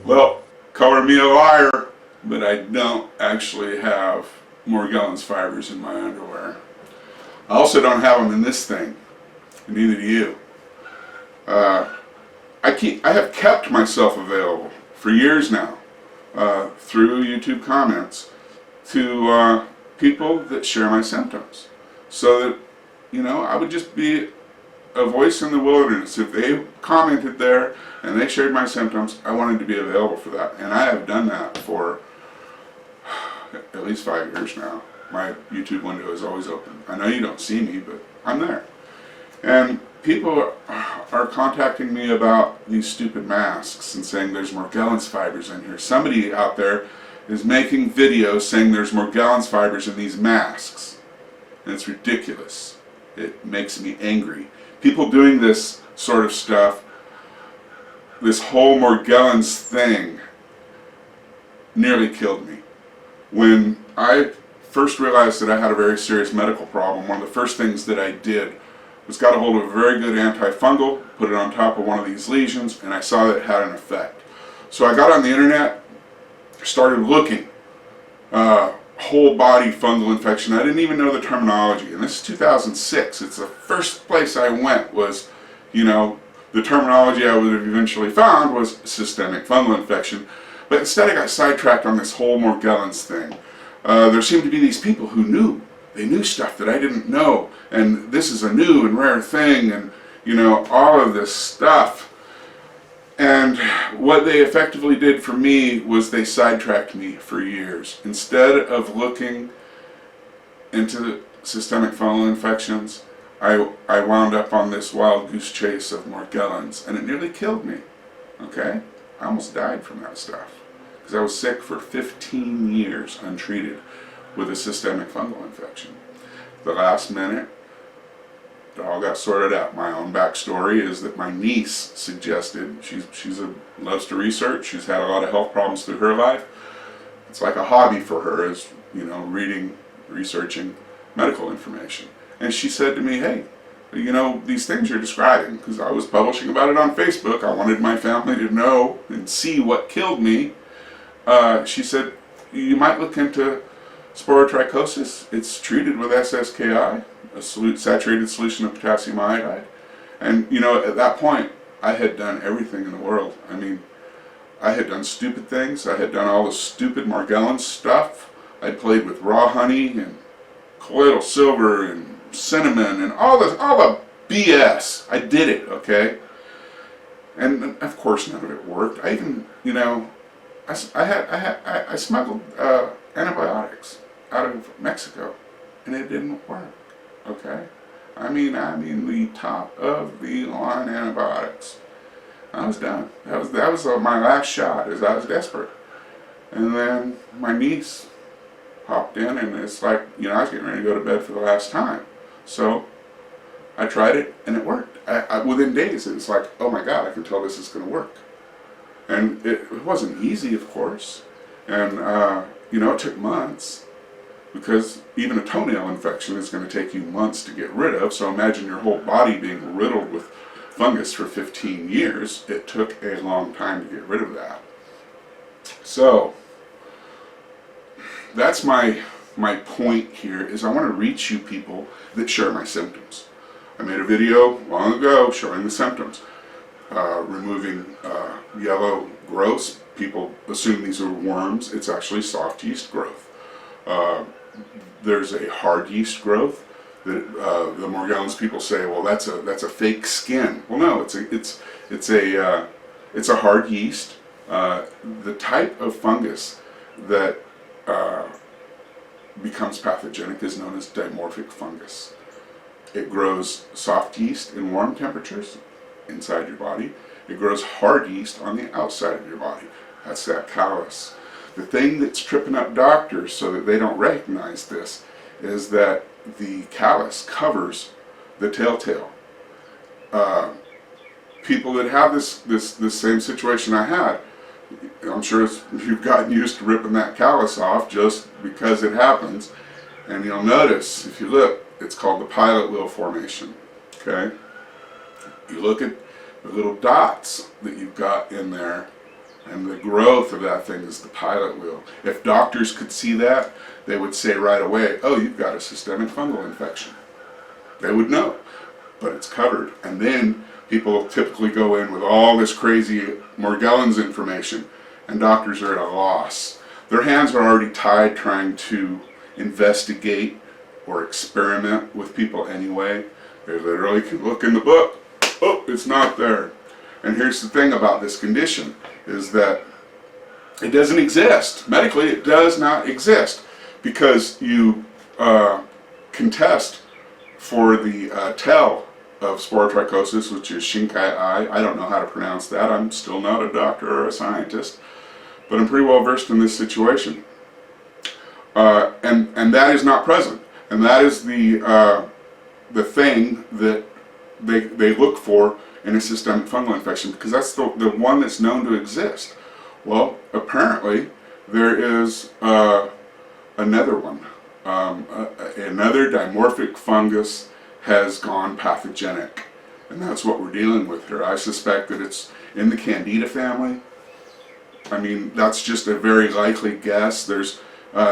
Well, color me a liar, but I don't actually have Morgellons fibers in my underwear. I also don't have them in this thing, and neither do you. I have kept myself available for years now through YouTube comments to people that share my symptoms, so that I would just be a voice in the wilderness. If they commented there and they shared my symptoms, I wanted to be available for that, and I have done that for at least 5 years now. My YouTube window is always open. I know you don't see me, but I'm there. And people are contacting me about these stupid masks and saying there's Morgellons fibers in here. Somebody out there is making videos saying there's Morgellons fibers in these masks. And it's ridiculous. It makes me angry. People doing this sort of stuff, this whole Morgellons thing, nearly killed me. When I first realized that I had a very serious medical problem, one of the first things that I did was got a hold of a very good antifungal, put it on top of one of these lesions, and I saw that it had an effect. So I got on the internet, started looking, whole body fungal infection. I didn't even know the terminology, and this is 2006. It's the first place I went was, the terminology I would have eventually found was systemic fungal infection, but instead I got sidetracked on this whole Morgellons thing. There seemed to be these people who knew. They knew stuff that I didn't know, and this is a new and rare thing, and all of this stuff. And what they effectively did for me was they sidetracked me for years. Instead of looking into systemic fungal infections, I wound up on this wild goose chase of Morgellons, and it nearly killed me. Okay? I almost died from that stuff, because I was sick for 15 years untreated with a systemic fungal infection. The last minute, it all got sorted out. My own backstory is that my niece suggested, loves to research, she's had a lot of health problems through her life. It's like a hobby for her, is reading, researching medical information. And she said to me, hey, these things you're describing, because I was publishing about it on Facebook, I wanted my family to know and see what killed me. She said, you might look into sporotrichosis. It's treated with SSKI, a saturated solution of potassium iodide. And at that point, I had done everything in the world. I mean, I had done stupid things. I had done all the stupid Morgellons stuff. I played with raw honey and colloidal silver and cinnamon and all the BS. I did it, okay? And of course, none of it worked. I even, I smuggled antibiotics out of Mexico, and it didn't work. Okay, I mean the top of the line antibiotics. I was done. That was my last shot, as I was desperate. And then my niece popped in, and it's like I was getting ready to go to bed for the last time. So I tried it, and it worked. Within days, it was like, oh my God, I can tell this is going to work. And it wasn't easy, of course, and it took months, because even a toenail infection is going to take you months to get rid of. So imagine your whole body being riddled with fungus for 15 years. It took a long time to get rid of that. So that's my point here, is I want to reach you people that share my symptoms. I made a video long ago showing the symptoms. Removing yellow growths. People assume these are worms. It's actually soft yeast growth. There's a hard yeast growth that the Morgellons people say, well, that's a fake skin. Well, no, it's a hard yeast. The type of fungus that becomes pathogenic is known as dimorphic fungus. It grows soft yeast in warm temperatures inside your body. It grows hard yeast on the outside of your body. That's that callus. The thing that's tripping up doctors so that they don't recognize this is that the callus covers the telltale. People that have this same situation I had, I'm sure you've gotten used to ripping that callus off just because it happens. And you'll notice, if you look, it's called the pilot wheel formation. Okay? You look at the little dots that you've got in there, and the growth of that thing is the pilot wheel. If doctors could see that, they would say right away, oh, you've got a systemic fungal infection. They would know, but it's covered. And then people typically go in with all this crazy Morgellons information, and doctors are at a loss. Their hands are already tied trying to investigate or experiment with people anyway. They literally can look in the book, oh, it's not there. And here's the thing about this condition, is that it doesn't exist. Medically, it does not exist, because you can test for the tell of sporotrichosis, which is Shinkai-I. I don't know how to pronounce that. I'm still not a doctor or a scientist, but I'm pretty well versed in this situation. And that is not present. And that is the thing that they look for in a systemic fungal infection, because that's the one that's known to exist. Well, apparently there is another one. Another dimorphic fungus has gone pathogenic, and that's what we're dealing with here. I suspect that it's in the Candida family. I mean, that's just a very likely guess. There's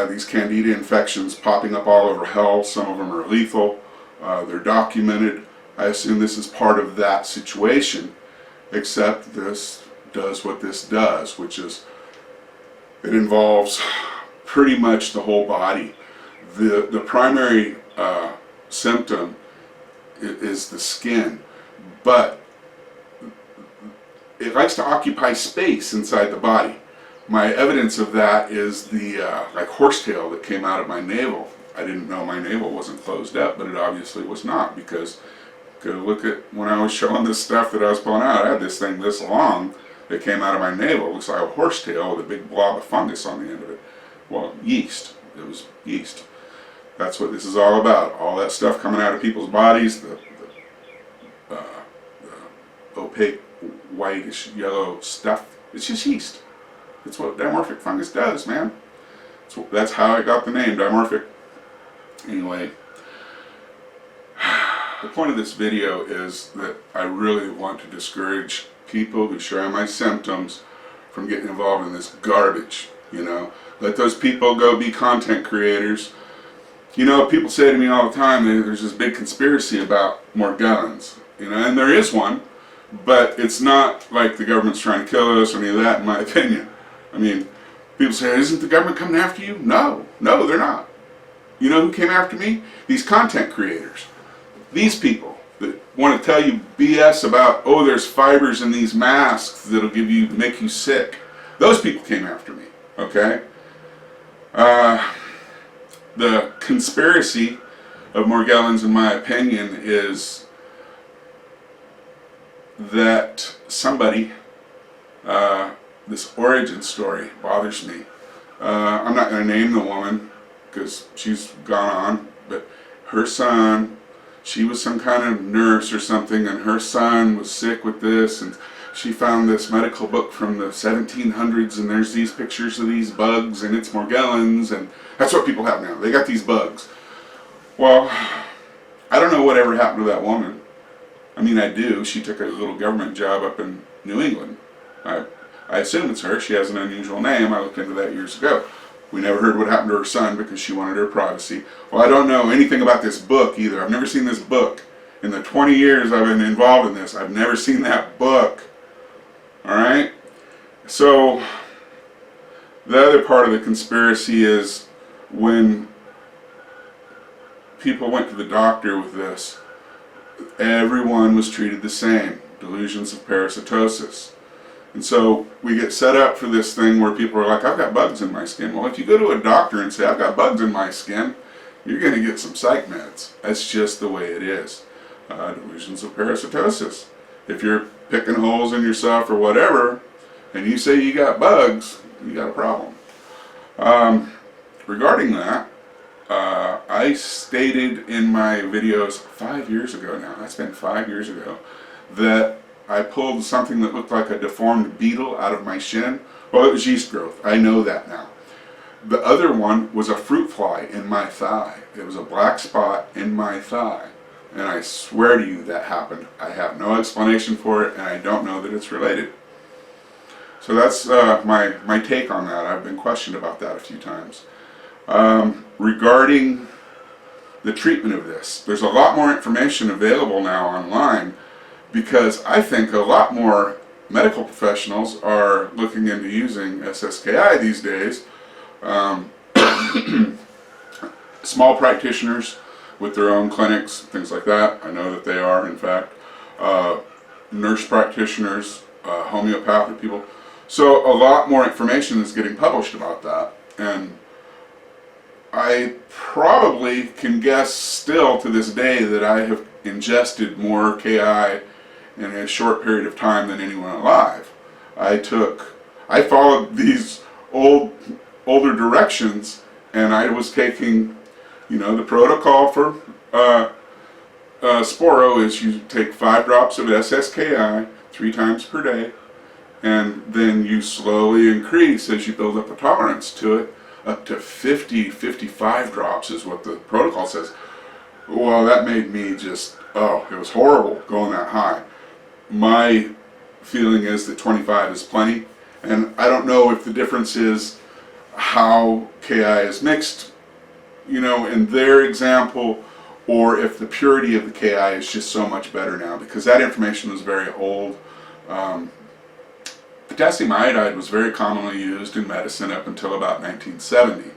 these Candida infections popping up all over hell. Some of them are lethal. They're documented. I assume this is part of that situation, except this does what this does, which is it involves pretty much the whole body. The primary symptom is the skin, but it likes to occupy space inside the body. My evidence of that is the like horsetail that came out of my navel. I didn't know my navel wasn't closed up, but it obviously was not, because go look at when I was showing this stuff that I was pulling out. I had this thing this long that came out of my navel. It looks like a horsetail with a big blob of fungus on the end of it. Well, yeast. It was yeast. That's what this is all about. All that stuff coming out of people's bodies, the opaque, whitish, yellow stuff, it's just yeast. It's what dimorphic fungus does, man. That's how I got the name, dimorphic. Anyway, the point of this video is that I really want to discourage people who share my symptoms from getting involved in this garbage, you know. Let those people go be content creators. You know, people say to me all the time, there's this big conspiracy about Morgellons, you know, and there is one, but it's not like the government's trying to kill us or any of that, in my opinion. I mean, people say, isn't the government coming after you? No, they're not. You know who came after me? These content creators. These people that want to tell you BS about, oh, there's fibers in these masks that'll make you sick. Those people came after me, okay? The conspiracy of Morgellons, in my opinion, is that somebody, this origin story bothers me. I'm not going to name the woman because she's gone on, but her son, she was some kind of nurse or something, and her son was sick with this, and she found this medical book from the 1700s, and there's these pictures of these bugs, and it's Morgellons, and that's what people have now. They got these bugs. Well, I don't know whatever happened to that woman. I mean, I do. She took a little government job up in New England. I assume it's her. She has an unusual name. I looked into that years ago. We never heard what happened to her son because she wanted her privacy. Well, I don't know anything about this book either. I've never seen this book. In the 20 years I've been involved in this, I've never seen that book. Alright? So, the other part of the conspiracy is when people went to the doctor with this, everyone was treated the same. Delusions of parasitosis. And so we get set up for this thing where people are like, I've got bugs in my skin. Well, if you go to a doctor and say, I've got bugs in my skin, you're going to get some psych meds. That's just the way it is. Delusions of parasitosis. If you're picking holes in yourself or whatever, and you say you got bugs, you got a problem. Regarding that, I stated in my videos 5 years ago now, that's been 5 years ago, that I pulled something that looked like a deformed beetle out of my shin. Well, it was yeast growth. I know that now. The other one was a fruit fly in my thigh. It was a black spot in my thigh. And I swear to you that happened. I have no explanation for it, and I don't know that it's related. So that's my take on that. I've been questioned about that a few times. Regarding the treatment of this, there's a lot more information available now online, because I think a lot more medical professionals are looking into using SSKI these days. Small practitioners with their own clinics, things like that. I know that they are, in fact. Nurse practitioners, homeopathic people. So a lot more information is getting published about that. And I probably can guess still to this day that I have ingested more KI in a short period of time than anyone alive. I followed these older directions, and I was taking, the protocol for sporo is you take 5 drops of SSKI 3 times per day, and then you slowly increase as you build up a tolerance to it, up to 50, 55 drops is what the protocol says. Well, that made me just, it was horrible going that high. My feeling is that 25 is plenty, and I don't know if the difference is how KI is mixed, in their example, or if the purity of the KI is just so much better now, because that information was very old. Potassium iodide was very commonly used in medicine up until about 1970,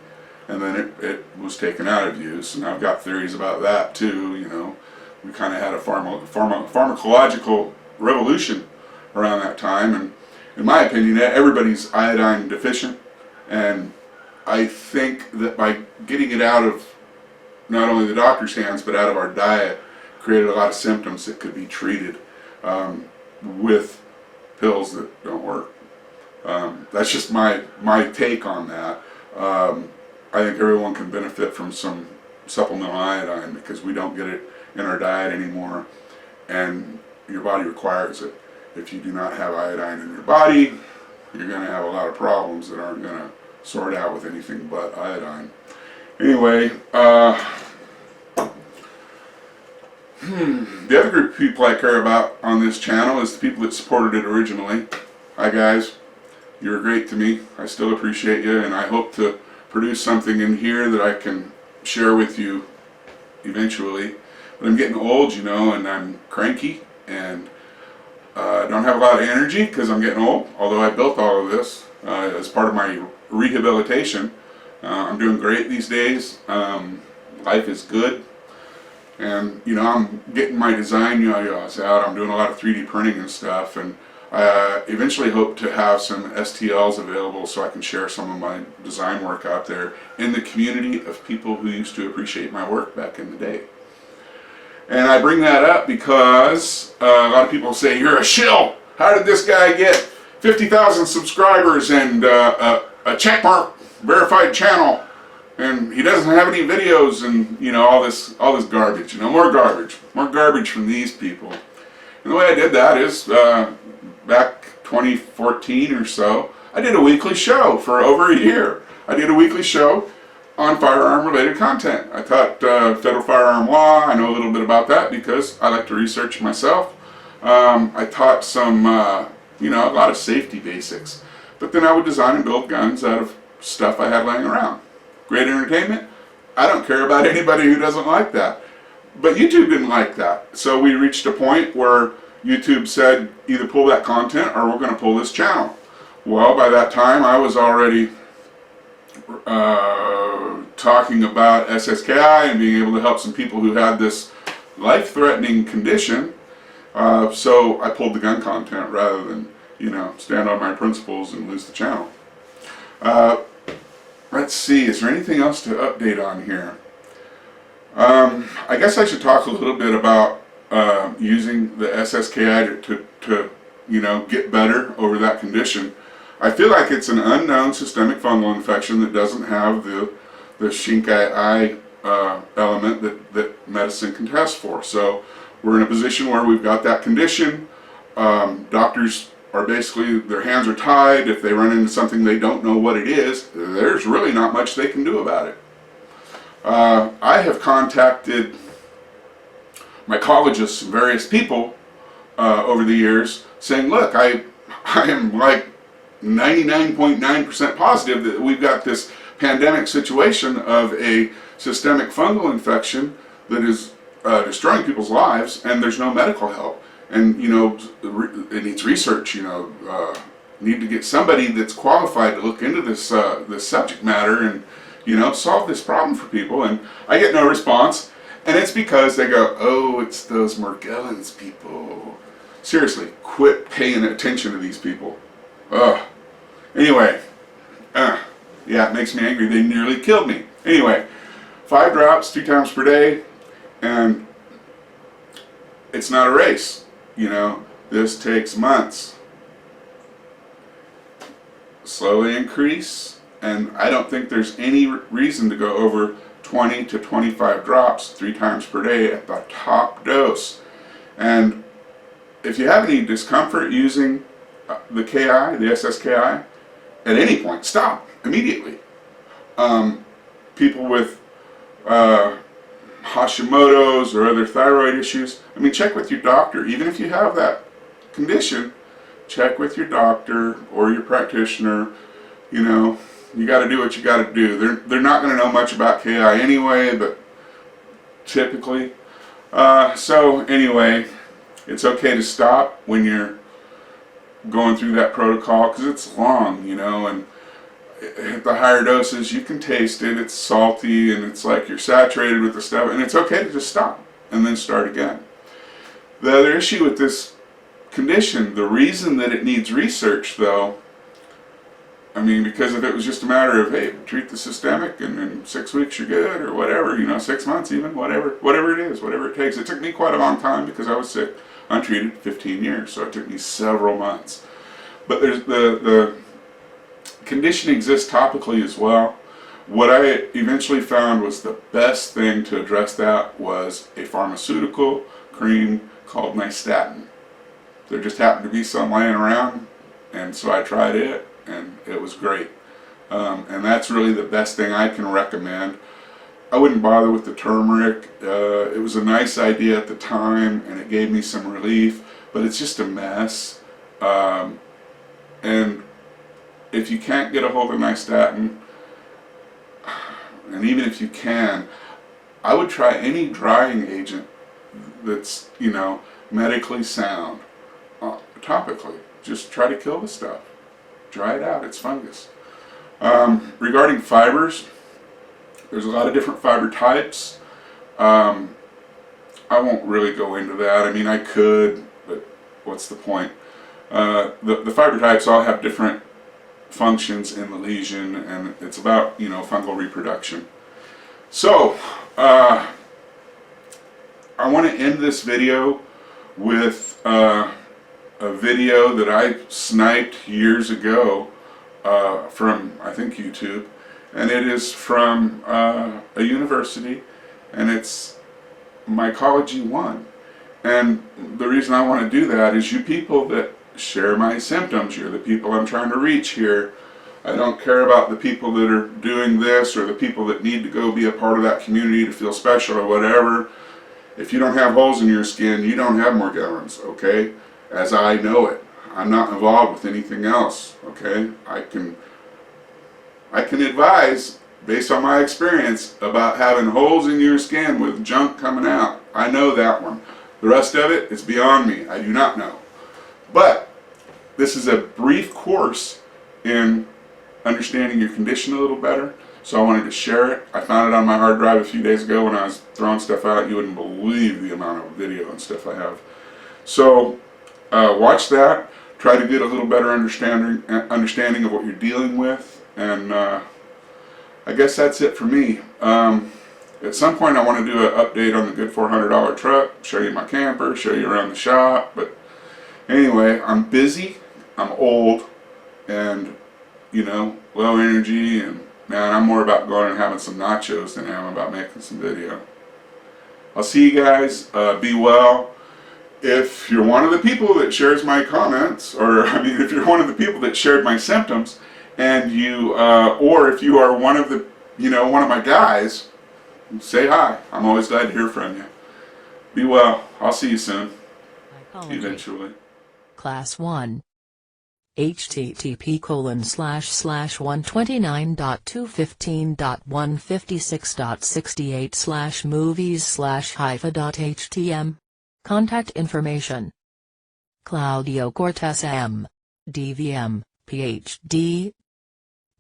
and then it was taken out of use, and I've got theories about that too. We kind of had a pharmacological revolution around that time, and in my opinion, everybody's iodine deficient, and I think that by getting it out of not only the doctor's hands but out of our diet created a lot of symptoms that could be treated with pills that don't work. That's just my take on that. I think everyone can benefit from some supplemental iodine, because we don't get it in our diet anymore, and your body requires it. If you do not have iodine in your body, you're going to have a lot of problems that aren't going to sort out with anything but iodine. Anyway, the other group of people I care about on this channel is the people that supported it originally. Hi guys, you're great to me. I still appreciate you, and I hope to produce something in here that I can share with you eventually. But I'm getting old, and I'm cranky, and don't have a lot of energy because I'm getting old, although I built all of this as part of my rehabilitation. I'm doing great these days. Life is good, and I'm getting my design yo-yos out. I'm doing a lot of 3D printing and stuff, and I eventually hope to have some STLs available so I can share some of my design work out there in the community of people who used to appreciate my work back in the day. And I bring that up because a lot of people say, you're a shill. How did this guy get 50,000 subscribers and a checkmark verified channel, and he doesn't have any videos, and all this garbage, more garbage from these people. And the way I did that is back 2014 or so, I did a weekly show for over a year. I did a weekly show on firearm related content. I taught federal firearm law. I know a little bit about that because I like to research myself. I taught some a lot of safety basics, but then I would design and build guns out of stuff I had laying around. Great entertainment. I don't care about anybody who doesn't like that, but YouTube didn't like that, so we reached a point where YouTube said either pull that content or we're going to pull this channel. Well, by that time I was already talking about SSKI and being able to help some people who had this life-threatening condition, so I pulled the gun content rather than stand on my principles and lose the channel. Let's see, is there anything else to update on here? I guess I should talk a little bit about using the SSKI to get better over that condition. I feel like it's an unknown systemic fungal infection that doesn't have the Shinkai element that medicine can test for. So we're in a position where we've got that condition. Doctors are basically, their hands are tied. If they run into something they don't know what it is, there's really not much they can do about it. I have contacted mycologists and various people over the years saying, look, I am like 99.9% positive that we've got this pandemic situation of a systemic fungal infection that is destroying people's lives, and there's no medical help. And, you know, it needs research, you know, need to get somebody that's qualified to look into this, this subject matter and, you know, solve this problem for people. And I get no response. And it's because they go, oh, it's those Morgellons people. Seriously, quit paying attention to these people. Ugh. Anyway, yeah, it makes me angry. They nearly killed me. Anyway, 5 drops 3 times per day, and it's not a race. You know, this takes months. Slowly increase, and I don't think there's any reason to go over 20 to 25 drops 3 times per day at the top dose. And if you have any discomfort using the KI, the SSKI, at any point, stop immediately. People with Hashimoto's or other thyroid issues, I mean, check with your doctor. Even if you have that condition, check with your doctor or your practitioner. You know, you got to do what you got to do. They're not going to know much about KI anyway, but typically. So anyway, it's okay to stop when you're going through that protocol because it's long, you know, and at the higher doses you can taste it. It's salty and it's like you're saturated with the stuff, and it's okay to just stop and then start again. The other issue with this condition, the reason that it needs research though, I mean, because if it was just a matter of, hey, treat the systemic and in 6 weeks you're good or whatever, you know, 6 months even, whatever it is, whatever it takes. It took me quite a long time because I was sick, untreated, 15 years, so it took me several months. But there's the condition exists topically as well. What I eventually found was the best thing to address that was a pharmaceutical cream called nystatin. There just happened to be some laying around, and so I tried it, and it was great. And that's really the best thing I can recommend. I wouldn't bother with the turmeric. It was a nice idea at the time, and it gave me some relief, but it's just a mess. And if you can't get a hold of nystatin, and even if you can, I would try any drying agent that's, you know, medically sound, topically. Just try to kill the stuff. Dry it out, it's fungus. Regarding fibers, there's a lot of different fiber types. I won't really go into that. I mean, I could, but what's the point? The fiber types all have different functions in the lesion, and it's about, you know, fungal reproduction. So, I want to end this video with a video that I sniped years ago from, I think, YouTube, and it is from a university, and it's Mycology 1. And the reason I want to do that is you people that share my symptoms, you're the people I'm trying to reach here. I don't care about the people that are doing this or the people that need to go be a part of that community to feel special or whatever. If you don't have holes in your skin, you don't have Morgellons, okay? As I know it. I'm not involved with anything else, okay? I can advise, based on my experience, about having holes in your skin with junk coming out. I know that one. The rest of it is beyond me. I do not know. But this is a brief course in understanding your condition a little better, so I wanted to share it. I found it on my hard drive a few days ago when I was throwing stuff out. You wouldn't believe the amount of video and stuff I have. So watch that. Try to get a little better understanding of what you're dealing with, and I guess that's it for me. At some point I want to do an update on the good $400 truck, show you my camper, show you around the shop, but anyway, I'm busy, I'm old, and, you know, low energy, and man, I'm more about going and having some nachos than I am about making some video. I'll see you guys. Be well. If you're one of the people that shares my comments, or I mean, if you're one of the people that shared my symptoms, and you, or if you are one of the, you know, one of my guys, say hi. I'm always glad to hear from you. Be well. I'll see you soon. Mycology. Eventually. Class 1. http://129.215.156.68/movies/hypha.htm. Contact information. Claudio Cortez M. DVM, Ph.D.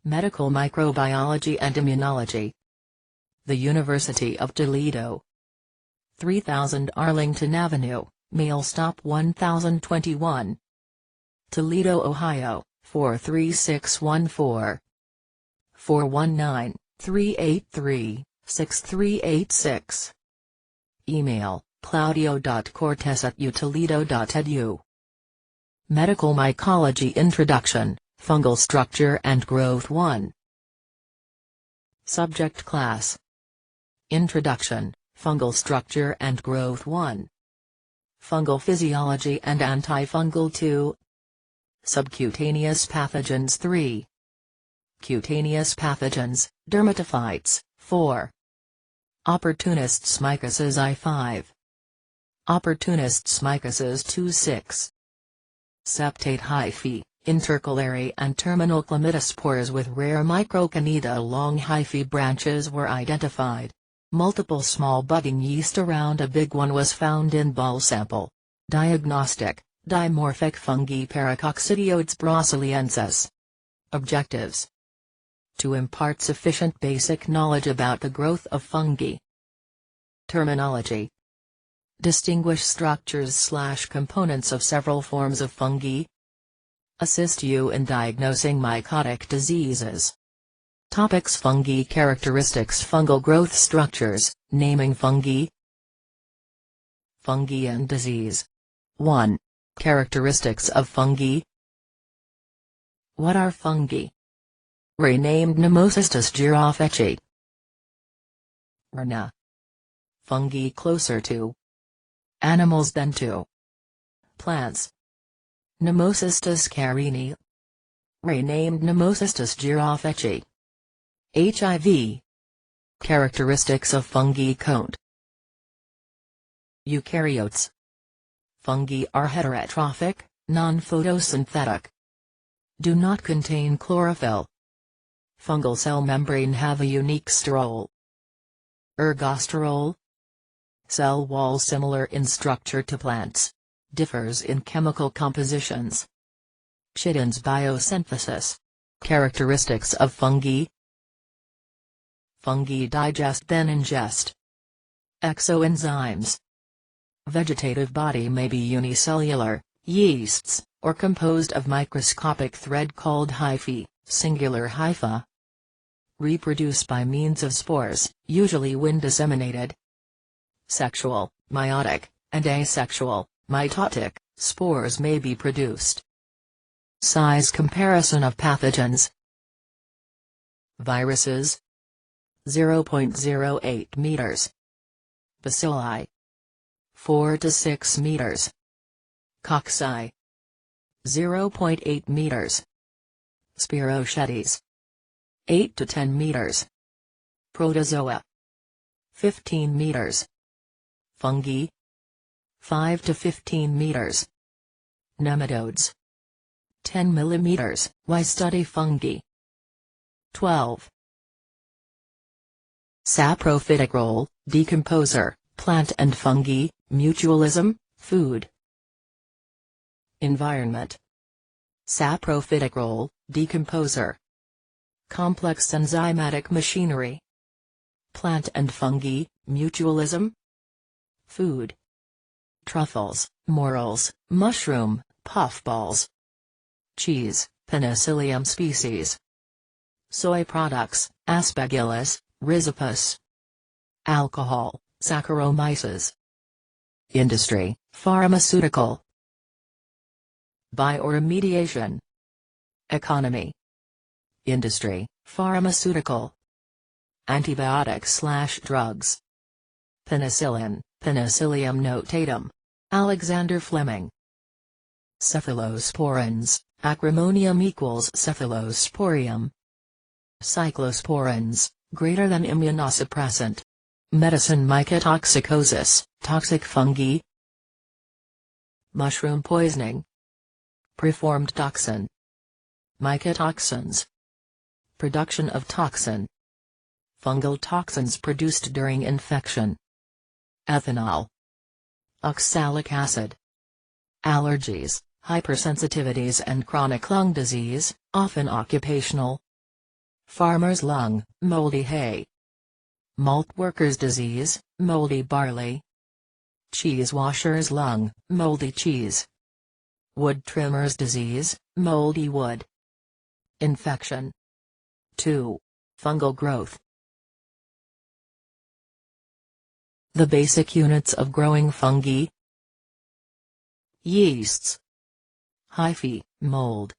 Medical Microbiology and Immunology. The University of Toledo. 3000 Arlington Avenue, Mail Stop 1021. Toledo, Ohio, 43614. 419-383-6386. Email, claudio.cortez@utoledo.edu. Medical Mycology Introduction, Fungal Structure and Growth 1. Subject Class. Introduction, Fungal Structure and Growth 1. Fungal Physiology and Antifungal 2. Subcutaneous Pathogens 3. Cutaneous Pathogens, Dermatophytes, 4. Opportunists Mycoses I5. Opportunists Mycoses 2-6. Septate hyphae, intercalary and terminal chlamydospores with rare microcandida long hyphae branches were identified. Multiple small budding yeast around a big one was found in ball sample. Diagnostic, dimorphic fungi Coccidioides brasiliensis. Objectives: to impart sufficient basic knowledge about the growth of fungi. Terminology: distinguish structures/components of several forms of fungi. Assist you in diagnosing mycotic diseases. Topics: fungi characteristics, fungal growth structures, naming fungi. Fungi and disease. 1. Characteristics of fungi. What are fungi? Renamed Nemocystis girofeae. Rna. Fungi closer to animals than to plants. Nemocystis carinii. Renamed Nemocystis girofeae. HIV. Characteristics of fungi cont. Eukaryotes. Fungi are heterotrophic, non-photosynthetic. Do not contain chlorophyll. Fungal cell membrane have a unique sterol. Ergosterol. Cell wall similar in structure to plants. Differs in chemical compositions. Chitins biosynthesis. Characteristics of fungi. Fungi digest then ingest. Exoenzymes. Vegetative body may be unicellular, yeasts, or composed of microscopic thread called hyphae, singular hypha. Reproduce by means of spores, usually wind-disseminated. Sexual, meiotic, and asexual, mitotic, spores may be produced. Size comparison of pathogens. Viruses 0.08 meters. Bacilli 4 to 6 meters. Cocci 0.8 meters. Sporotrichosis 8 to 10 meters. Protozoa 15 meters. Fungi 5 to 15 meters. Nematodes 10 millimeters. Why study fungi? 12. Saprophytic role, decomposer, plant and fungi, mutualism, food. Environment. Saprophytic role, decomposer. Complex enzymatic machinery. Plant and fungi, mutualism. Food. Truffles, morels, mushroom, puffballs. Cheese, Penicillium species. Soy products, Aspergillus, Rhizopus. Alcohol, Saccharomyces. Industry, pharmaceutical. Bioremediation. Economy. Industry, pharmaceutical. Antibiotics/drugs. Penicillin, Penicillium notatum. Alexander Fleming. Cephalosporins, Acremonium equals cephalosporium. Cyclosporins, greater than immunosuppressant. Medicine mycotoxicosis, toxic fungi. Mushroom poisoning. Preformed toxin. Mycotoxins. Production of toxin. Fungal toxins produced during infection. Ethanol. Oxalic acid. Allergies, hypersensitivities and chronic lung disease, often occupational. Farmer's lung, moldy hay. Malt workers' disease, moldy barley. Cheese washer's lung, moldy cheese. Wood trimmer's disease, moldy wood. Infection. 2. Fungal growth. The basic units of growing fungi. Yeasts. Hyphae, mold.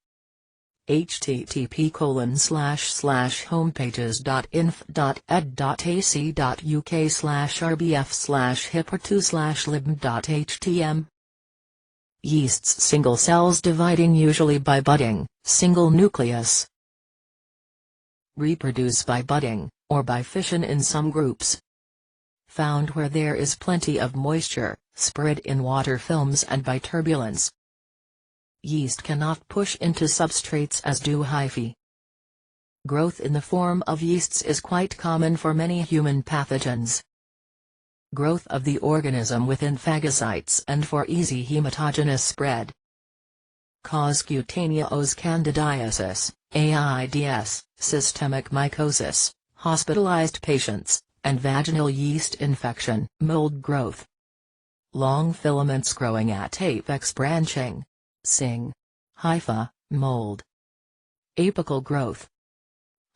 http://homepages.inf.ed.ac.uk/rbf/hipper2/lib.htm. Yeasts single cells dividing usually by budding, single nucleus. Reproduce by budding, or by fission in some groups. Found where there is plenty of moisture, spread in water films and by turbulence. Yeast cannot push into substrates as do hyphae. Growth in the form of yeasts is quite common for many human pathogens. Growth of the organism within phagocytes and for easy hematogenous spread. Cause cutaneous candidiasis, AIDS, systemic mycosis, hospitalized patients, and vaginal yeast infection, mold growth. Long filaments growing at apex branching. Sing. Hypha, mold. Apical growth.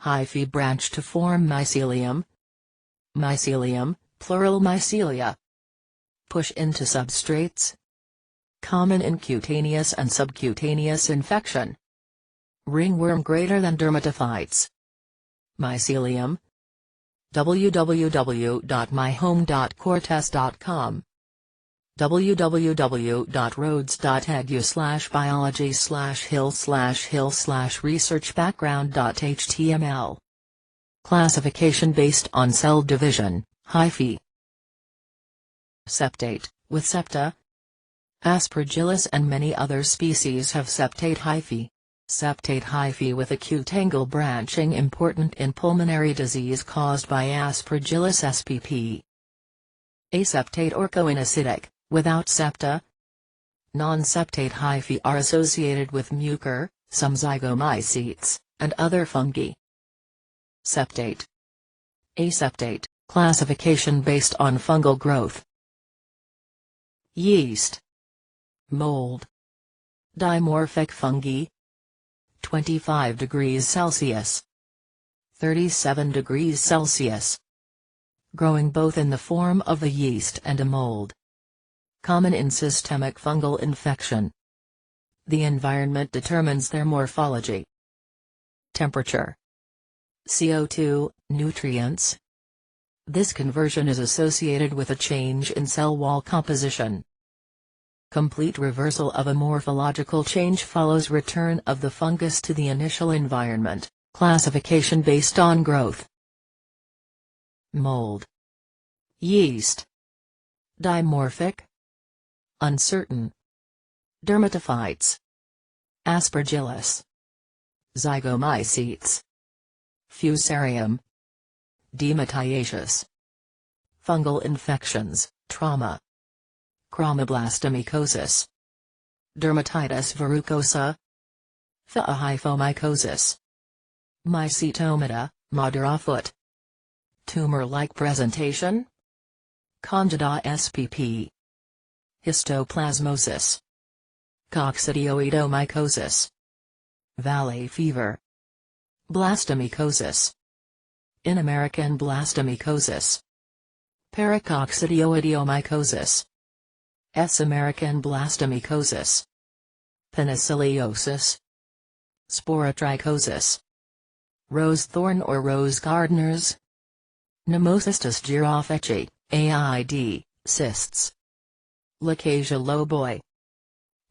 Hyphae branch to form mycelium. Mycelium, plural mycelia. Push into substrates. Common in cutaneous and subcutaneous infection. Ringworm greater than dermatophytes. Mycelium. www.myhome.cortest.com. www.rhodes.edu/biology/hill/research-background.html. Classification based on cell division, hyphae. Septate, with septa. Aspergillus and many other species have septate hyphae. Septate hyphae with acute angle branching important in pulmonary disease caused by Aspergillus spp. Aseptate or coinacidic, without septa. Non-septate hyphae are associated with mucor, some zygomycetes, and other fungi. Septate. Aseptate, classification based on fungal growth. Yeast. Mold. Dimorphic fungi. 25 degrees Celsius. 37 degrees Celsius. Growing both in the form of a yeast and a mold. Common in systemic fungal infection. The environment determines their morphology. Temperature. CO2, nutrients. This conversion is associated with a change in cell wall composition. Complete reversal of a morphological change follows return of the fungus to the initial environment, classification based on growth. Mold. Yeast. Dimorphic. Uncertain. Dermatophytes. Aspergillus. Zygomycetes. Fusarium. Dematiaceous. Fungal infections, trauma. Blastomycosis. Dermatitis verrucosa. Mycosis. Mycetomata, Madura foot. Tumor-like presentation. Candida spp. Histoplasmosis. Coccidioidomycosis. Valley fever. Blastomycosis. In-American Blastomycosis. Coccidioidomycosis. S-American Blastomycosis. Penicilliosis. Sporotrichosis. Rose thorn or rose gardeners. Pneumocystis girofeae, AID, cysts. Leucasia loboi.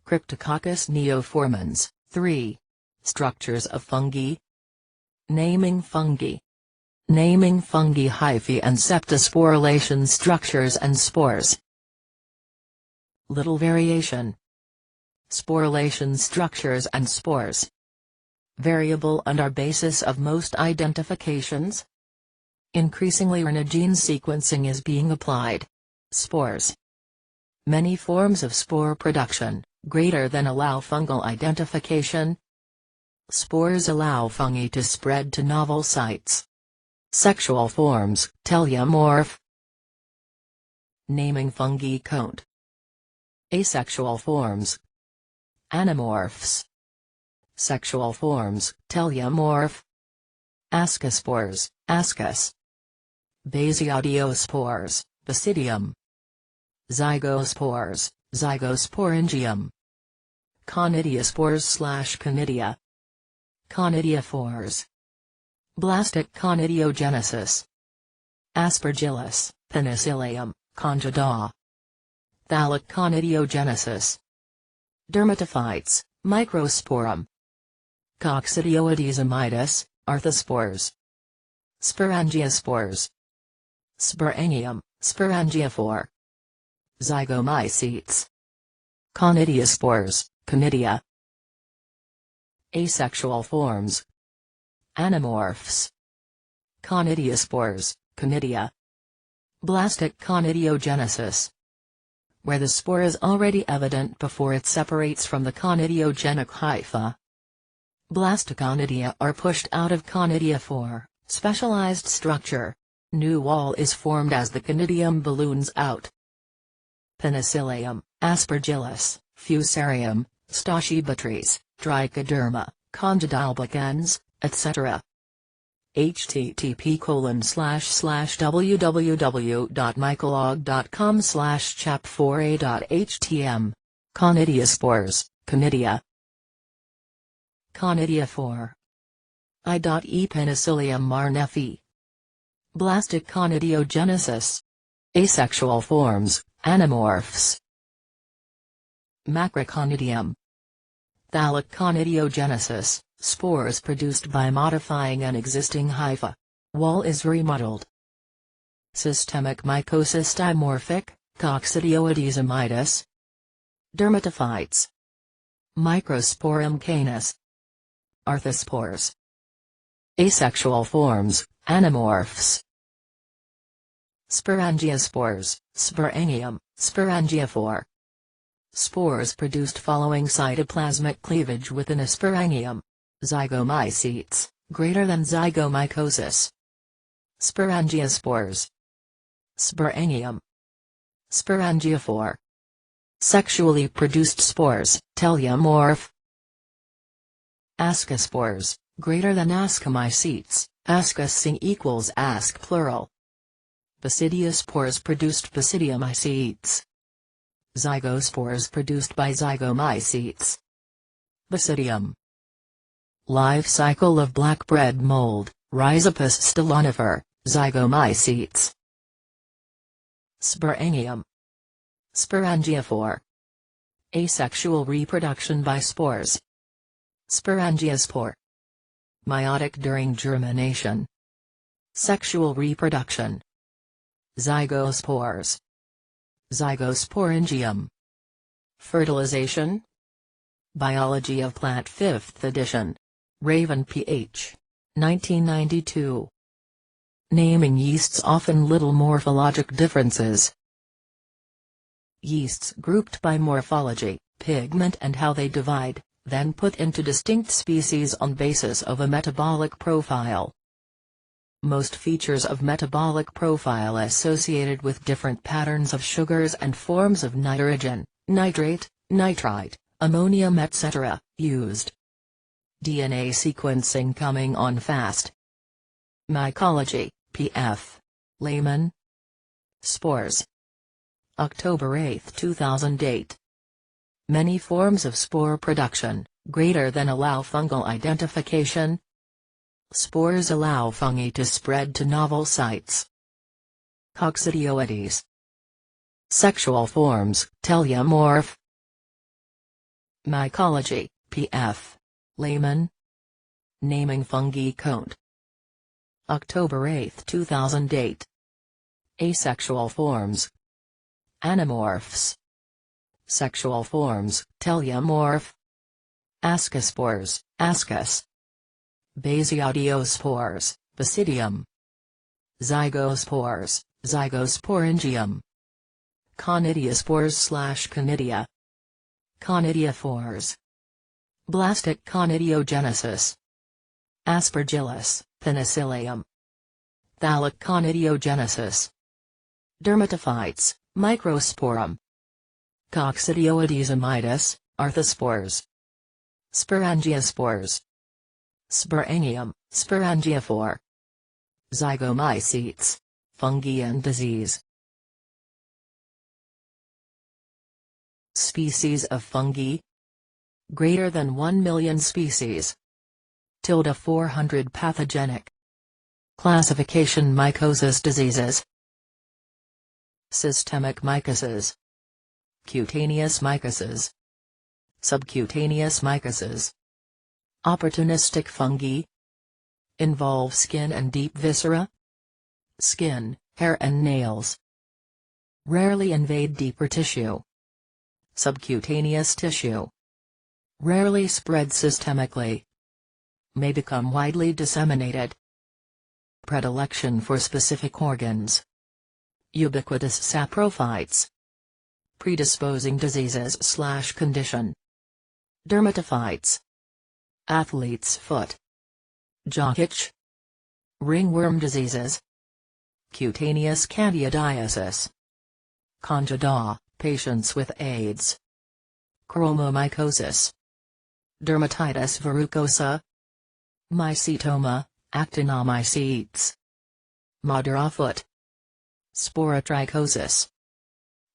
Cryptococcus neoformans, 3. Structures of fungi. Naming fungi. Naming fungi hyphae and septosporulation structures and spores. Little variation. Sporulation structures and spores. Variable and are basis of most identifications. Increasingly RNA gene sequencing is being applied. Spores. Many forms of spore production, greater than allow fungal identification. Spores allow fungi to spread to novel sites. Sexual forms, telomorph. Naming fungi cont. Asexual forms. Anamorphs. Sexual forms, telomorph. Ascospores, ascus. Basidiospores, basidium. Zygospores, zygosporangium. Conidiospores/conidia. Conidiophores. Blastic conidiogenesis. Aspergillus, Penicillium, Candida. Phthallic conidiogenesis. Dermatitidis, Microsporum. Coccidioides immitis, arthospores. Sporangiospores. Sporanium, sporangiophore. Zygomycetes. Conidiospores, conidia. Asexual forms. Anamorphs. Conidiospores, conidia. Blastic conidiogenesis. Where the spore is already evident before it separates from the conidiogenic hypha. Blastoconidia are pushed out of conidiophore, specialized structure. New wall is formed as the conidium balloons out. Penicillium, Aspergillus, Fusarium, Stachybotrys, Trichoderma, Condylobacans, etc. http://www.mycolog.com/chap4a.htm. Conidiospores, conidia. Conidiophore. I.e. Penicillium Marneffei. Blastic conidiogenesis. Asexual forms, anamorphs. Macroconidium. Phthallic conidiogenesis, spores produced by modifying an existing hypha. Wall is remodeled. Systemic mycosis dimorphic, Coccidioides immitis. Dermatophytes. Microsporum canis. Arthospores. Asexual forms, anamorphs. Sporangiospores, sporanium, sporangiophore. Spores produced following cytoplasmic cleavage within a sporangium. Zygomycetes, greater than zygomycosis. Sporangiospores. Sporangium. Sporangiophore. Sexually produced spores, telomorph. Ascospores, greater than ascomycetes, ascus equals asc plural. Basidiospores produced basidiomycetes. Zygospores produced by zygomycetes. Basidium. Life cycle of black bread mold, Rhizopus stolonifer, zygomycetes. Sporangium. Sporangiophore. Asexual reproduction by spores. Sporangiospore. Meiotic during germination. Sexual reproduction. Zygospores. Zygosporangium. Fertilization. Biology of Plant 5th edition. Raven Ph. 1992. Naming yeasts often little morphologic differences. Yeasts grouped by morphology, pigment and how they divide, then put into distinct species on basis of a metabolic profile. Most features of metabolic profile associated with different patterns of sugars and forms of nitrogen, nitrate, nitrite, ammonium etc., used. DNA sequencing coming on fast. Mycology, P.F. Layman. Spores. October 8, 2008. Many forms of spore production, greater than allow fungal identification. Spores allow fungi to spread to novel sites. Coccidioides. Sexual forms, telomorph. Mycology, P.F. Layman. Naming fungi cont. October 8, 2008. Asexual forms. Anamorphs. Sexual forms, telomorph. Ascospores, ascus. Basidiospores, basidium. Zygospores, zygosporangium. Conidiospores/conidia. Conidiophores. Blastic conidiogenesis. Aspergillus, Penicillium. Phthallic conidiogenesis. Dermatophytes, Microsporum. Coccidioides immitis, arthospores. Sporangiospores. Sporangium, sporangiophore. Zygomycetes, fungi and disease. Species of fungi. Greater than 1 million species. 400 pathogenic. Classification: mycosis diseases. Systemic mycoses. Cutaneous mycoses. Subcutaneous mycoses. Opportunistic fungi. Involve skin and deep viscera. Skin, hair and nails. Rarely invade deeper tissue. Subcutaneous tissue. Rarely spread systemically. May become widely disseminated. Predilection for specific organs. Ubiquitous saprophytes. Predisposing diseases/condition. Dermatophytes. Athlete's foot. Jock itch. Ringworm diseases. Cutaneous candidiasis. Candida, patients with AIDS. Chromomycosis. Dermatitis verrucosa. Mycetoma, actinomycetes. Madura foot. Sporotrichosis.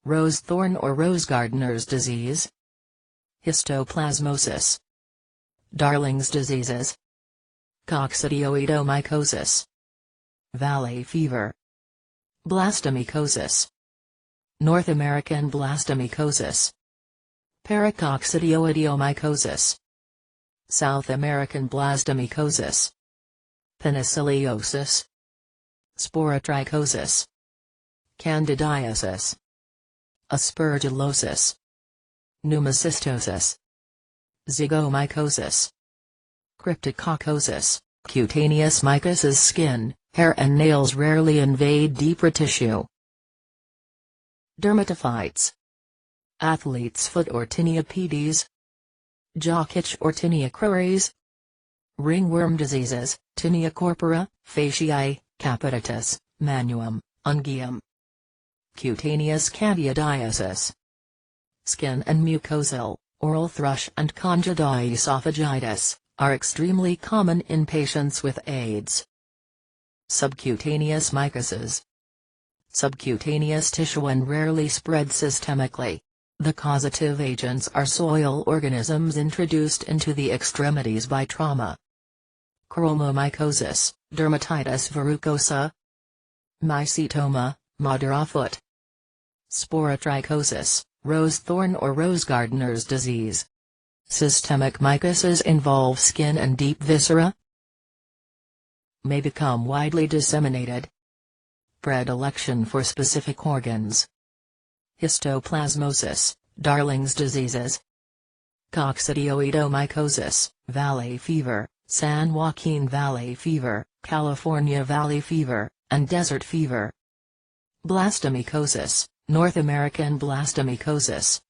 Rose thorn or rose gardener's disease. Histoplasmosis. Darling's diseases. Coccidioidomycosis. Valley fever. Blastomycosis. North American Blastomycosis. Coccidioidomycosis. South American Blastomycosis. Penicilliosis. Sporotrichosis. Candidiasis. Aspergillosis. Pneumocystosis. Zygomycosis. Cryptococcosis. Cutaneous mycoses. Skin, hair and nails rarely invade deeper tissue. Dermatophytes. Athlete's foot or tinea pedis. Jock itch or tinea cruris. Ringworm diseases, tinea corpora, fasciae, capititis, manuum, unguium. Cutaneous candidiasis. Skin and mucosal, oral thrush and conjunctivitis, are extremely common in patients with AIDS. Subcutaneous mycoses. Subcutaneous tissue and rarely spread systemically. The causative agents are soil organisms introduced into the extremities by trauma. Chromomycosis, dermatitis verrucosa. Mycetoma, Madura foot. Sporotrichosis, rose thorn or rose gardener's disease. Systemic mycoses involve skin and deep viscera. May become widely disseminated. Predilection for specific organs. Histoplasmosis, Darling's diseases. Coccidioidomycosis, valley fever, San Joaquin Valley fever, California Valley fever, and desert fever. Blastomycosis, North American Blastomycosis.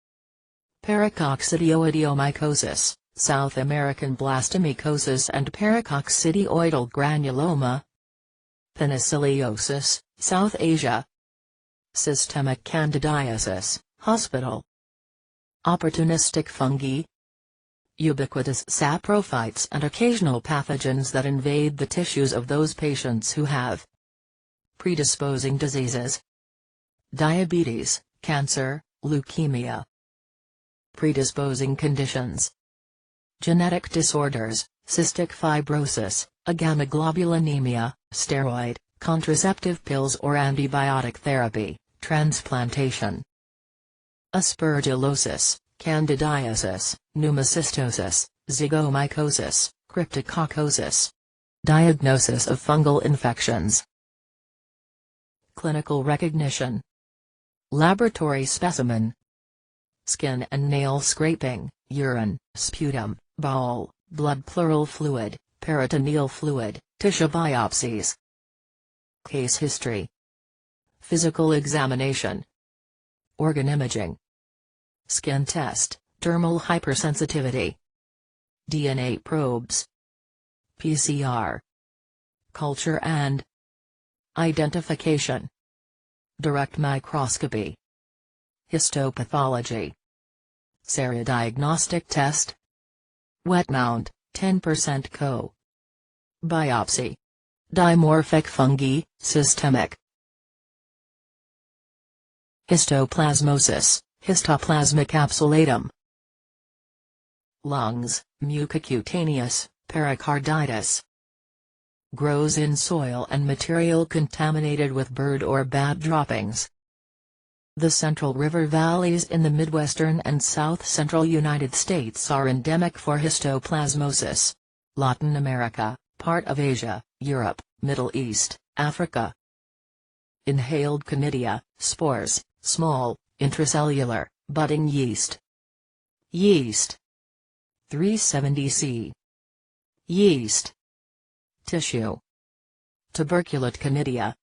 Coccidioidomycosis, South American Blastomycosis and Coccidioidal granuloma. Penicilliosis, South Asia. Systemic candidiasis, hospital. Opportunistic fungi. Ubiquitous saprophytes and occasional pathogens that invade the tissues of those patients who have predisposing diseases. Diabetes, cancer, leukemia. Predisposing conditions. Genetic disorders, cystic fibrosis, agamaglobulinemia, steroid, contraceptive pills or antibiotic therapy, transplantation. Aspergillosis, candidiasis, pneumocystosis, zygomycosis, cryptococcosis. Diagnosis of fungal infections. Clinical recognition. Laboratory specimen. Skin and nail scraping, urine, sputum, bowel, blood, pleural fluid, peritoneal fluid, tissue biopsies. Case history. Physical examination. Organ imaging. Skin test, dermal hypersensitivity. DNA probes. PCR. Culture and identification. Direct microscopy. Histopathology. Serodiagnostic test. Wet mount, 10% Co. Biopsy. Dimorphic fungi, systemic. Histoplasmosis, Histoplasma capsulatum. Lungs, mucocutaneous, pericarditis. Grows in soil and material contaminated with bird or bat droppings. The central river valleys in the Midwestern and south-central United States are endemic for histoplasmosis. Latin America, part of Asia, Europe, Middle East, Africa. Inhaled Conidia, spores, small, intracellular, budding yeast. Yeast. 370 Yeast. Tissue. Tuberculate Conidia.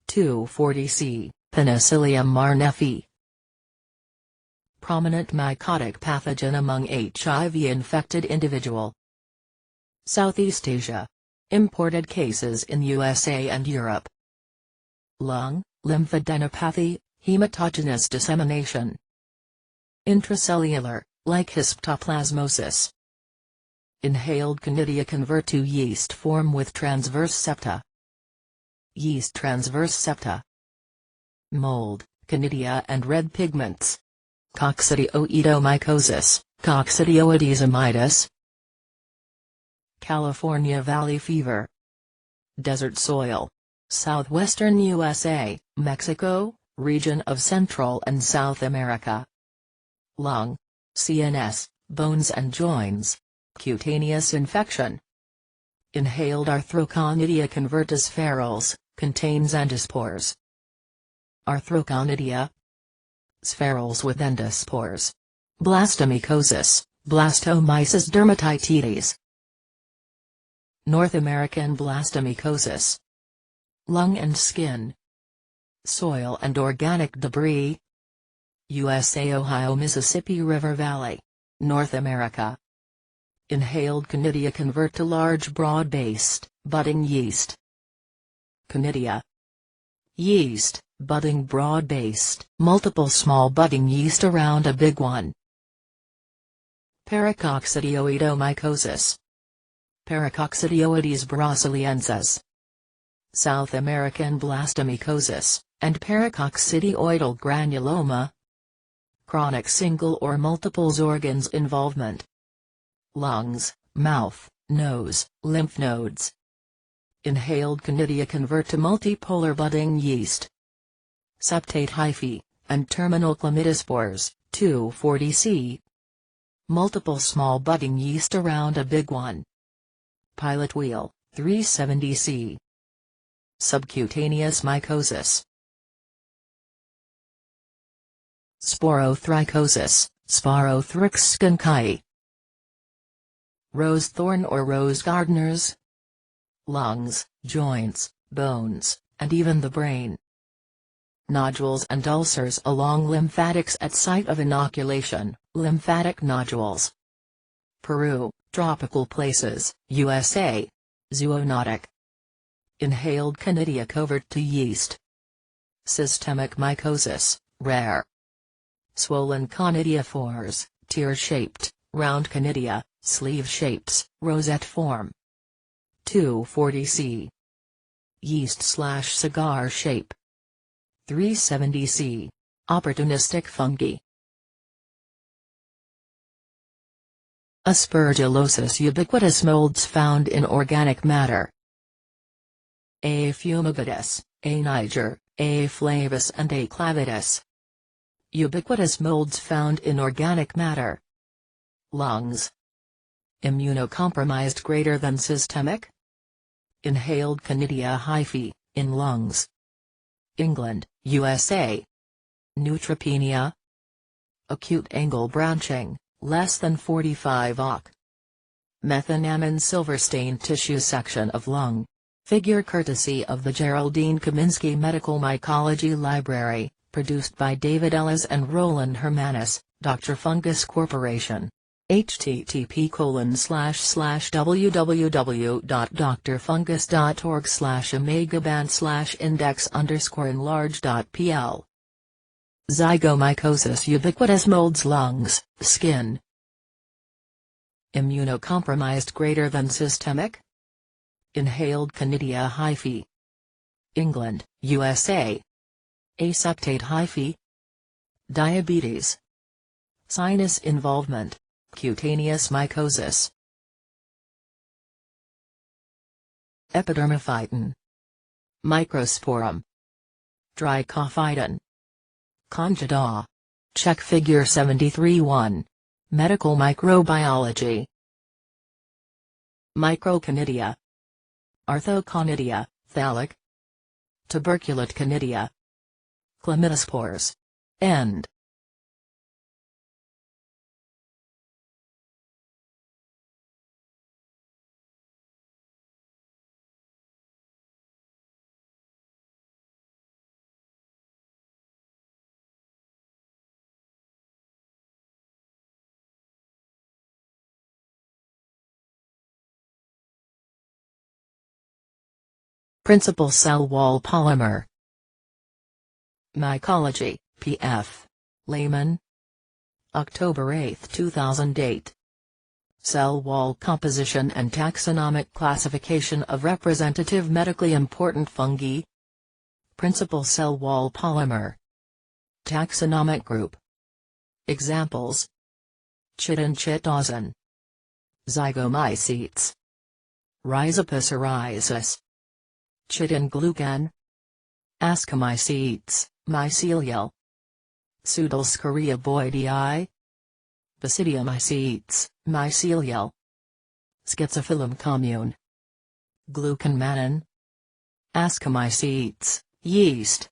240 Penicillium Marneffei. Prominent mycotic pathogen among HIV-infected individual. Southeast Asia. Imported cases in USA and Europe. Lung, lymphadenopathy, hematogenous dissemination. Intracellular, like histoplasmosis. Inhaled Conidia convert to yeast form with transverse septa. Yeast transverse septa. Mold, Conidia and red pigments. Coccidioidomycosis, Coccidioides immitis. California Valley fever. Desert soil. Southwestern USA, Mexico, region of Central and South America. Lung. CNS, bones and joints. Cutaneous infection. Inhaled Arthroconidia convertus spherals, contains endospores. Arthroconidia. Spherals with endospores. Blastomycosis, Blastomyces dermatitidis. North American Blastomycosis. Lung and skin. Soil and organic debris. USA, Ohio, Mississippi River Valley. North America. Inhaled Conidia convert to large broad-based, budding yeast. Conidia. Yeast, budding broad-based, multiple small budding yeast around a big one. Paracoccidioidomycosis. Paracoccidioides brasiliensis. South American Blastomycosis, and paracoccidioidal granuloma. Chronic single or multiple organs involvement. Lungs, mouth, nose, lymph nodes. Inhaled Conidia convert to multipolar budding yeast. Septate hyphae, and terminal chlamydospores, 240 Multiple small budding yeast around a big one. Pilot wheel, 370 Subcutaneous mycosis. Sporotrichosis, SSKI. Rose thorn or rose gardeners. Lungs, joints, bones, and even the brain. Nodules and ulcers along lymphatics at site of inoculation, lymphatic nodules. Peru, tropical places, USA. Zoonotic. Inhaled Conidia covert to yeast. Systemic mycosis, rare. Swollen conidiophores, tear-shaped, round conidia, sleeve shapes, rosette form. 240 Yeast/cigar shape. 370 Opportunistic fungi. Aspergillosis ubiquitous molds found in organic matter. A. fumigatus, A. niger, A. flavus and A. clavitis. Ubiquitous molds found in organic matter. Lungs. Immunocompromised greater than systemic. Inhaled Conidia hyphae, in lungs. England, USA. Neutropenia. Acute angle branching, less than 45 Oc. Methenamine silver-stained tissue section of lung. Figure courtesy of the Geraldine Kaminsky Medical Mycology Library, produced by David Ellis and Roland Hermanis, Dr. Fungus Corporation. http://www.drfungus.org/omegaband/index_enlarge.pl. Zygomycosis ubiquitous molds lungs, skin. Immunocompromised greater than systemic? Inhaled Conidia hyphae. England, USA. Aseptate hyphae. Diabetes. Sinus involvement. Cutaneous mycosis. Epidermophyton. Microsporum. Trichophyton. Congeda. Check Figure 73-1. Medical microbiology. Microconidia. Arthoconidia, phthallic. Tuberculate conidia. Chlamydospores. End. Principal cell wall polymer. Mycology, P.F. Lehman. October 8, 2008. Cell wall composition and taxonomic classification of representative medically important fungi. Principal cell wall polymer. Taxonomic group. Examples: Chitinchitosan. Zygomycetes. Rhizopus oryzus. Chitin-glucan. Ascomycetes, mycelial. Pseudoscarioboidii. Basidiomycetes, mycelial. Schizophilum commune. Glucan-mannan. Ascomycetes, yeast.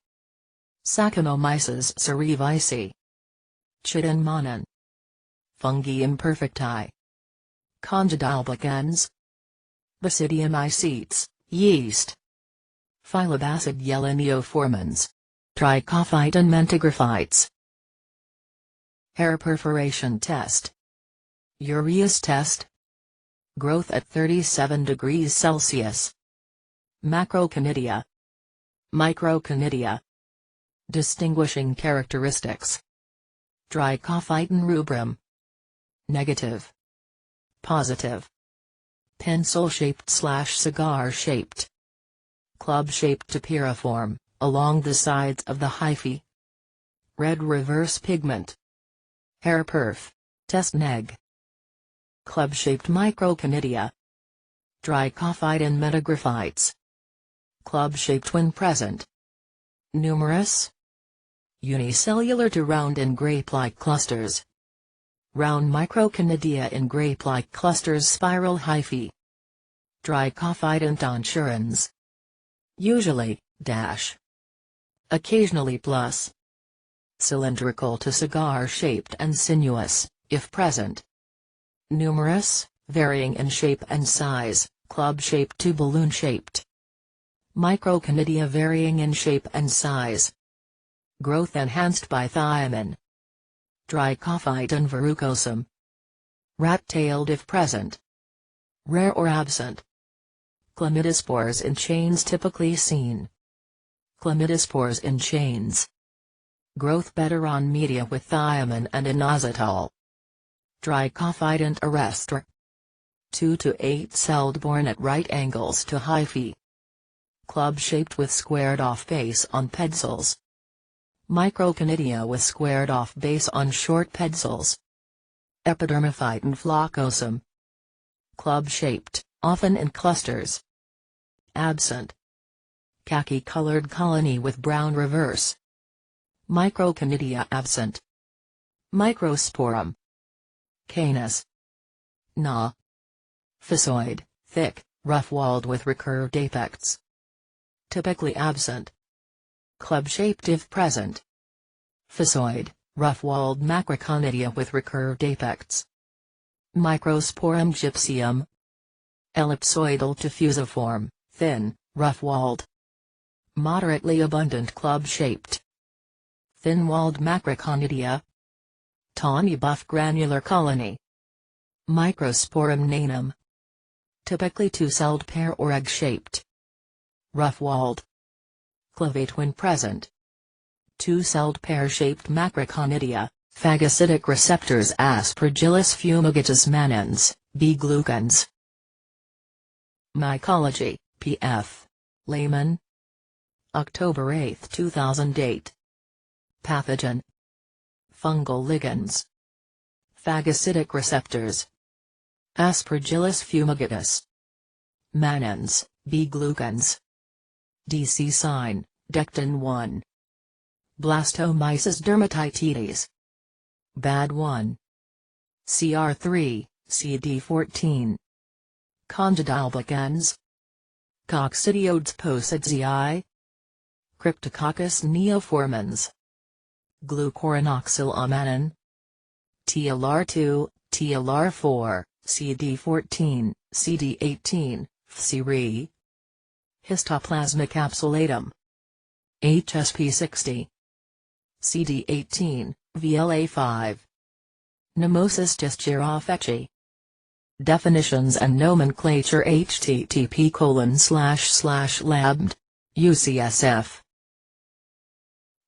Saccharomyces cerevisiae. Chitin-mannan. Fungi imperfecti. Congeda albicans. Basidiomycetes, yeast. Phylobacid Yellenioformans. Trichophyton mentigraphites. Hair perforation test. Urease test. Growth at 37 degrees Celsius. Macroconidia. Microconidia. Distinguishing characteristics. Trichophyton rubrum. Negative. Positive. Pencil-shaped/cigar-shaped. Club-shaped to piriform, along the sides of the hyphae. Red reverse pigment. Hair perf. Test neg. Club-shaped microconidia. Trichophyton metagraphites. Club-shaped when present. Numerous. Unicellular to round in grape-like clusters. Round microconidia in grape-like clusters. Spiral hyphae. Trichophyton tonsurans. Usually, dash. Occasionally plus. Cylindrical to cigar-shaped and sinuous, if present. Numerous, varying in shape and size, club-shaped to balloon-shaped. Microconidia varying in shape and size. Growth enhanced by thiamine. Trichophyton verrucosum. Rat-tailed if present. Rare or absent. Chlamydospores in chains typically seen. Chlamydospores in chains. Growth better on media with thiamine and inositol. Trichophyton arrestor. 2 to 8 celled borne at right angles to hyphae. Club-shaped with squared-off base on pedicels. Microconidia with squared-off base on short pedicels. Epidermophyton flocosum. Club-shaped, often in clusters. Absent. Khaki-colored colony with brown reverse. Microconidia absent. Microsporum. Canis. Na. Physoid, thick, rough-walled with recurved apex. Typically absent. Club-shaped if present. Phacoid, rough-walled macroconidia with recurved apex. Microsporum gypsum. Ellipsoidal to fusiform, thin, rough-walled. Moderately abundant club-shaped. Thin-walled macroconidia. Tawny buff granular colony. Microsporum nanum. Typically two-celled pair or egg-shaped. Rough-walled. Clavate when present. Two-celled pear-shaped macroconidia, phagocytic receptors Aspergillus fumigatus mannans, B. glucans. Mycology, P.F. Lehman. October 8, 2008. Pathogen. Fungal ligands. Phagocytic receptors. Aspergillus fumigatus. Mannans, B. glucans. DC sign, Dectin 1. Blastomyces dermatitidis. BAD 1. CR3, CD14. Coccidioidomycosis. Coccidioides posadzii. Cryptococcus neoformans. Glucoranoxylammanin. TLR2, TLR4, CD14, CD18, FCRE. Histoplasma capsulatum. HSP60. CD18, VLA5. Nemocystis girofecae. Definitions and nomenclature http://labd. UCSF.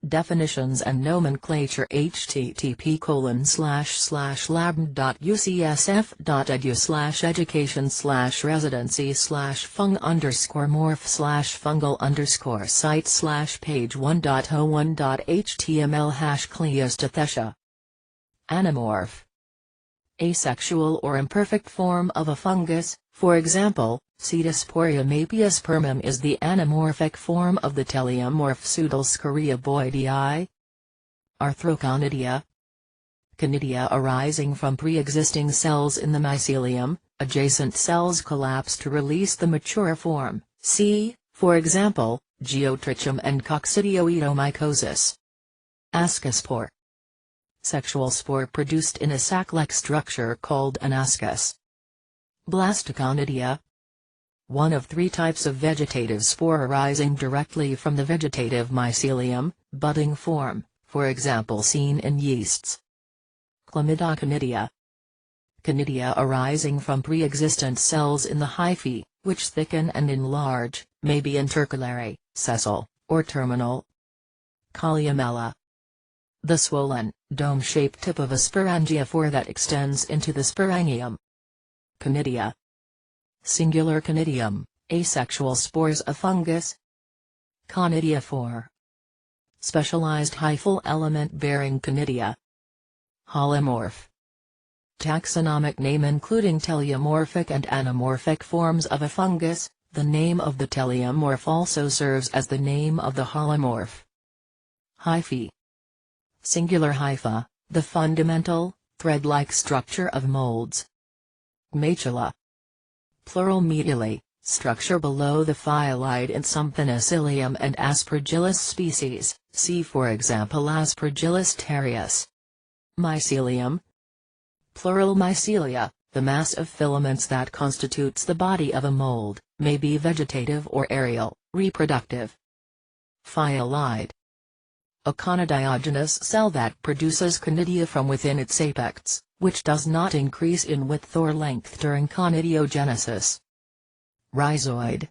Definitions and nomenclature http://labd.ucsf.edu/education/residency/fung_score site/page1.01.html/cleostathecia. Anamorph. Asexual or imperfect form of a fungus, for example, Cetosporum apiospermum is the anamorphic form of the teleomorph Pseudoscarioboidii. Arthroconidia. Conidia arising from pre-existing cells in the mycelium, adjacent cells collapse to release the mature form, see, for example, Geotrichum and Coccidioidomycosis. Ascospore. Sexual spore produced in a sac-like structure called an ascus. Blastoconidia. One of three types of vegetative spore arising directly from the vegetative mycelium, budding form, for example seen in yeasts. Chlamydoconidia. Conidia arising from pre-existent cells in the hyphae, which thicken and enlarge, may be intercalary, sessile, or terminal. Columella. The swollen, dome-shaped tip of a sporangiophore that extends into the sporangium. Conidia. Singular conidium, asexual spores of fungus. Conidiophore. Specialized hyphal element-bearing conidia. Holomorph. Taxonomic name including teleomorphic and anamorphic forms of a fungus. The name of the teleomorph also serves as the name of the holomorph. Hyphae. Singular hypha, the fundamental, thread-like structure of molds. Macula. Plural medially, structure below the phyllide in some Penicillium and Aspergillus species, see for example Aspergillus terreus. Mycelium. Plural mycelia, the mass of filaments that constitutes the body of a mold, may be vegetative or aerial, reproductive. Phyllide. A conidiogenous cell that produces conidia from within its apex, which does not increase in width or length during conidiogenesis. Rhizoid.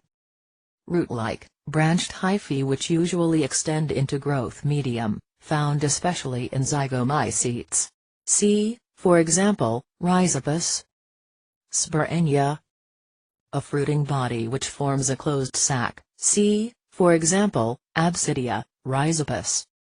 Root-like, branched hyphae which usually extend into growth medium, found especially in zygomycetes. See, for example, Rhizopus. Sporangia. A fruiting body which forms a closed sac, see, for example, Absidia, Rhizopus.